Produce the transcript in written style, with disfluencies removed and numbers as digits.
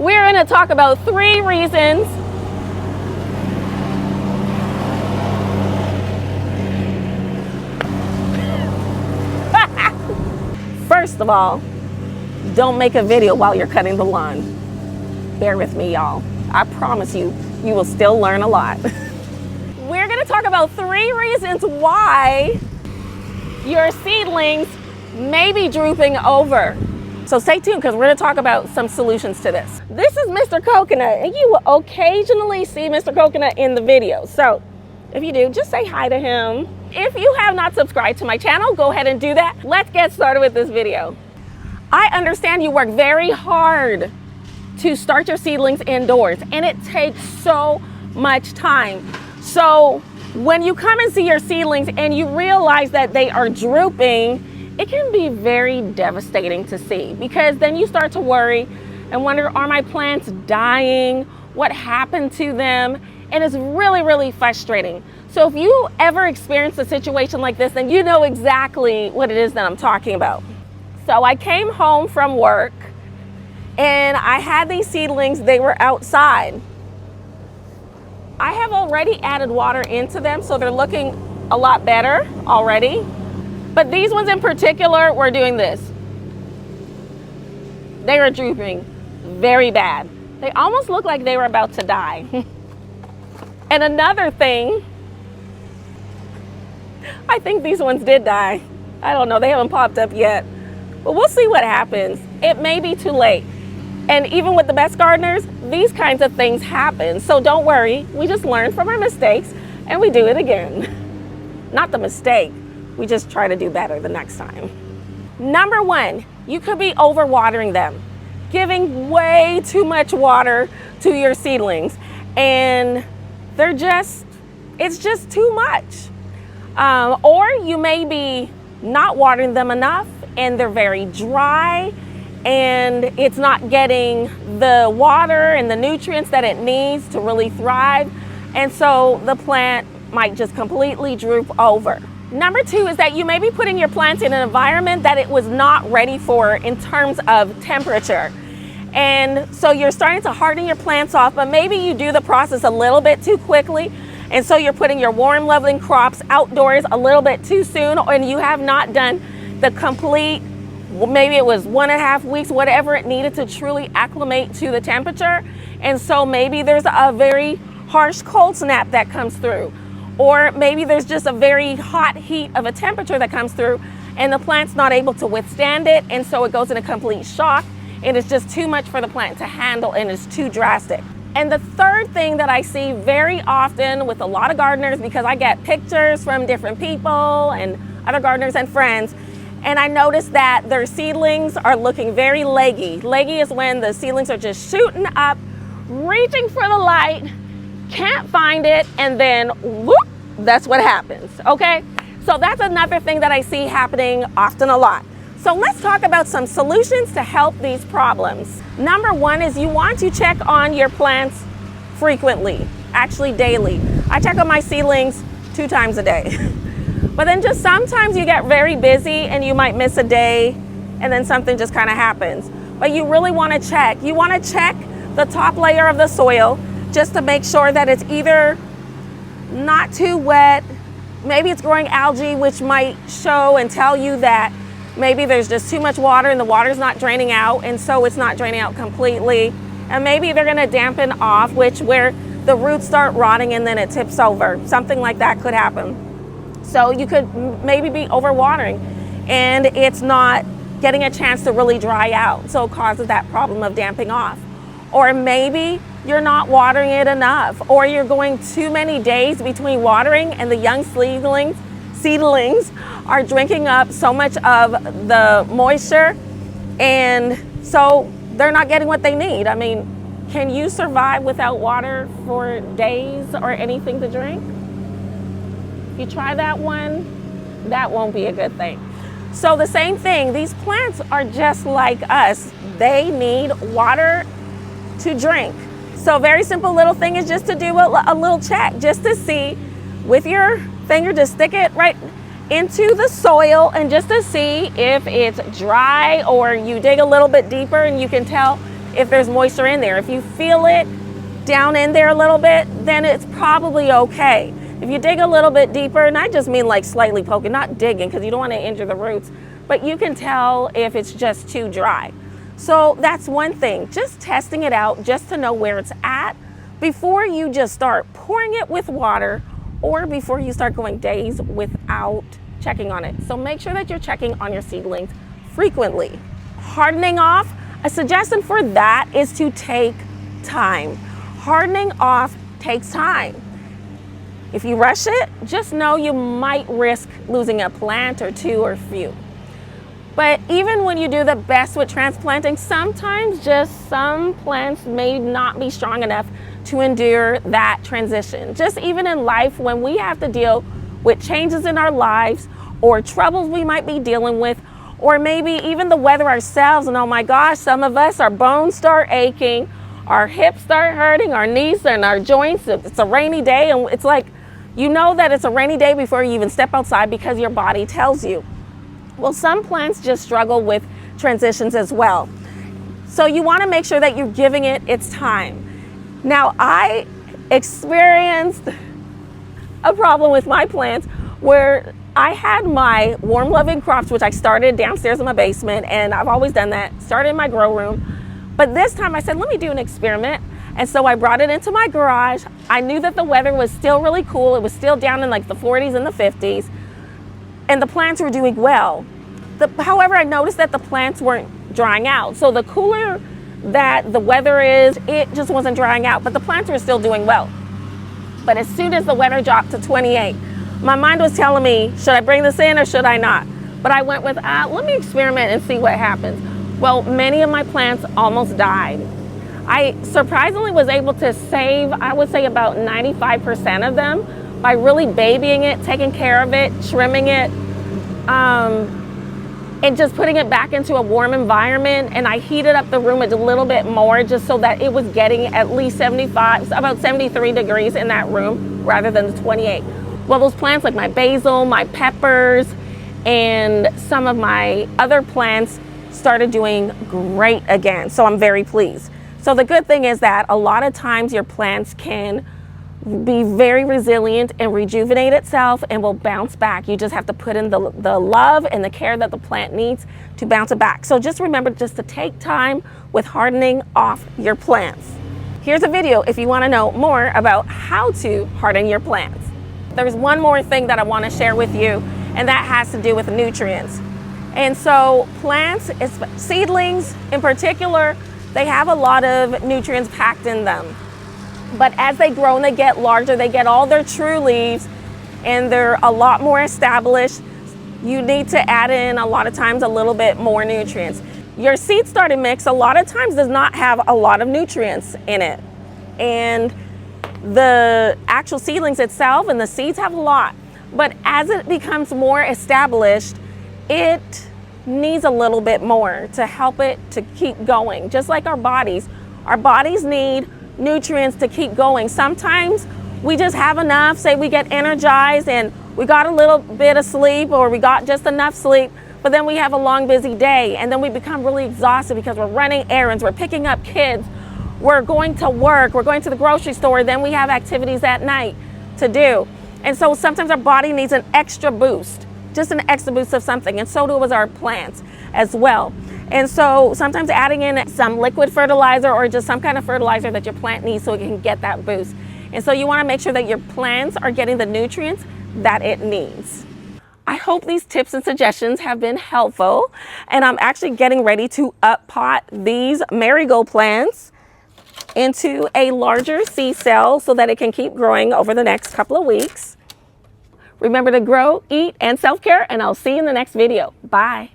We're going to talk about 3 reasons First of all, don't make a video while you're cutting the lawn. Bear with me, y'all. I promise you, you will still learn a lot. We're going to talk about 3 reasons why your seedlings may be drooping over. So stay tuned because we're going to talk about some solutions to this. This is Mr. Coconut, and you will occasionally see Mr. Coconut in the video. So if you do, just say hi to him. If you have not subscribed to my channel, go ahead and do that. Let's get started with this video. I understand you work very hard to start your seedlings indoors, and it takes so much time. So when you come and see your seedlings and you realize that they are drooping, it can be very devastating to see, because then you start to worry and wonder, are my plants dying? What happened to them? And it's really, really frustrating. So if you ever experience a situation like this, then you know exactly what it is that I'm talking about. So I came home from work and I had these seedlings, they were outside. I have already added water into them, so they're looking a lot better already. But these ones in particular were doing this. They were drooping very bad. They almost looked like they were about to die. And another thing, I think these ones did die. I don't know, they haven't popped up yet. But we'll see what happens. It may be too late. And even with the best gardeners, these kinds of things happen. So don't worry, we just learn from our mistakes and we do it again. Not the mistake, we just try to do better the next time. Number 1, you could be overwatering them, giving way too much water to your seedlings. And it's just too much. Or you may be not watering them enough and they're very dry and it's not getting the water and the nutrients that it needs to really thrive. And so the plant might just completely droop over. Number 2 is that you may be putting your plants in an environment that it was not ready for in terms of temperature. And so you're starting to harden your plants off, but maybe you do the process a little bit too quickly. And so you're putting your warm loving crops outdoors a little bit too soon, and you have not done the complete, maybe it was 1.5 weeks, whatever it needed to truly acclimate to the temperature. And so maybe there's a very harsh cold snap that comes through, or maybe there's just a very hot heat of a temperature that comes through and the plant's not able to withstand it. And so it goes in a complete shock. And it's just too much for the plant to handle and it's too drastic. And the third thing that I see very often with a lot of gardeners, because I get pictures from different people and other gardeners and friends, and I notice that their seedlings are looking very leggy. Leggy is when the seedlings are just shooting up, reaching for the light, can't find it, and then whoop, that's what happens, okay? So that's another thing that I see happening often a lot. So let's talk about some solutions to help these problems. Number 1 is you want to check on your plants frequently, actually daily. I check on my seedlings 2 times a day. But then just sometimes you get very busy and you might miss a day and then something just kind of happens. But you really want to check. You want to check the top layer of the soil just to make sure that it's either not too wet, maybe it's growing algae, which might show and tell you that maybe there's just too much water and the water's not draining out, and so it's not draining out completely. And maybe they're gonna dampen off, where the roots start rotting and then it tips over. Something like that could happen. So you could maybe be overwatering and it's not getting a chance to really dry out, so it causes that problem of damping off. Or maybe you're not watering it enough, or you're going too many days between watering and the young seedlings are drinking up so much of the moisture, and so they're not getting what they need. I mean, can you survive without water for days or anything to drink? If you try that one, that won't be a good thing. So the same thing, these plants are just like us. They need water to drink. So a very simple little thing is just to do a little check, just to see with your finger, just stick it right into the soil and just to see if it's dry, or you dig a little bit deeper and you can tell if there's moisture in there. If you feel it down in there a little bit, then it's probably okay. If you dig a little bit deeper, and I just mean like slightly poking, not digging, because you don't want to injure the roots, but you can tell if it's just too dry. So that's one thing, just testing it out just to know where it's at before you just start pouring it with water, or before you start going days without checking on it. So make sure that you're checking on your seedlings frequently. Hardening off, a suggestion for that is to take time. Hardening off takes time. If you rush it, just know you might risk losing a plant or two or few. But even when you do the best with transplanting, sometimes just some plants may not be strong enough to endure that transition. Just even in life, when we have to deal with changes in our lives or troubles we might be dealing with, or maybe even the weather ourselves, and oh my gosh, some of us, our bones start aching, our hips start hurting, our knees and our joints, it's a rainy day, and it's like, you know that it's a rainy day before you even step outside because your body tells you. Well, some plants just struggle with transitions as well. So you want to make sure that you're giving it its time. Now, I experienced a problem with my plants where I had my warm loving crops, which I started downstairs in my basement, and I've always done that, started in my grow room. But this time I said, let me do an experiment. And so I brought it into my garage. I knew that the weather was still really cool. It was still down in like the 40s and the 50s. And the plants were doing well. However, I noticed that the plants weren't drying out. So the cooler that the weather is, it just wasn't drying out, but the plants were still doing well. But as soon as the weather dropped to 28, my mind was telling me, should I bring this in or should I not? But I went with, let me experiment and see what happens. Well, many of my plants almost died. I surprisingly was able to save, I would say, about 95% of them by really babying it, taking care of it, trimming it, and just putting it back into a warm environment. And I heated up the room a little bit more just so that it was getting at least 75, about 73 degrees in that room rather than the 28. Well, those plants like my basil, my peppers, and some of my other plants started doing great again. So I'm very pleased. So the good thing is that a lot of times your plants can be very resilient and rejuvenate itself and will bounce back. You just have to put in the love and the care that the plant needs to bounce it back. So just remember just to take time with hardening off your plants. Here's a video if you want to know more about how to harden your plants. There's one more thing that I want to share with you, and that has to do with nutrients. And so plants, seedlings in particular, they have a lot of nutrients packed in them. But as they grow and they get larger, they get all their true leaves and they're a lot more established. You need to add in a lot of times a little bit more nutrients. Your seed starting mix a lot of times does not have a lot of nutrients in it. And the actual seedlings itself and the seeds have a lot. But as it becomes more established, it needs a little bit more to help it to keep going. Just like our bodies need nutrients to keep going. Sometimes we just have enough, say we get energized and we got a little bit of sleep or we got just enough sleep, but then we have a long busy day and then we become really exhausted because we're running errands, we're picking up kids, we're going to work, we're going to the grocery store, then we have activities at night to do. And so sometimes our body needs an extra boost, just an extra boost of something, and so do our plants as well. And so sometimes adding in some liquid fertilizer or just some kind of fertilizer that your plant needs so it can get that boost. And so you want to make sure that your plants are getting the nutrients that it needs. I hope these tips and suggestions have been helpful, and I'm actually getting ready to up pot these marigold plants into a larger seed cell so that it can keep growing over the next couple of weeks. Remember to grow, eat, and self-care, and I'll see you in the next video. Bye.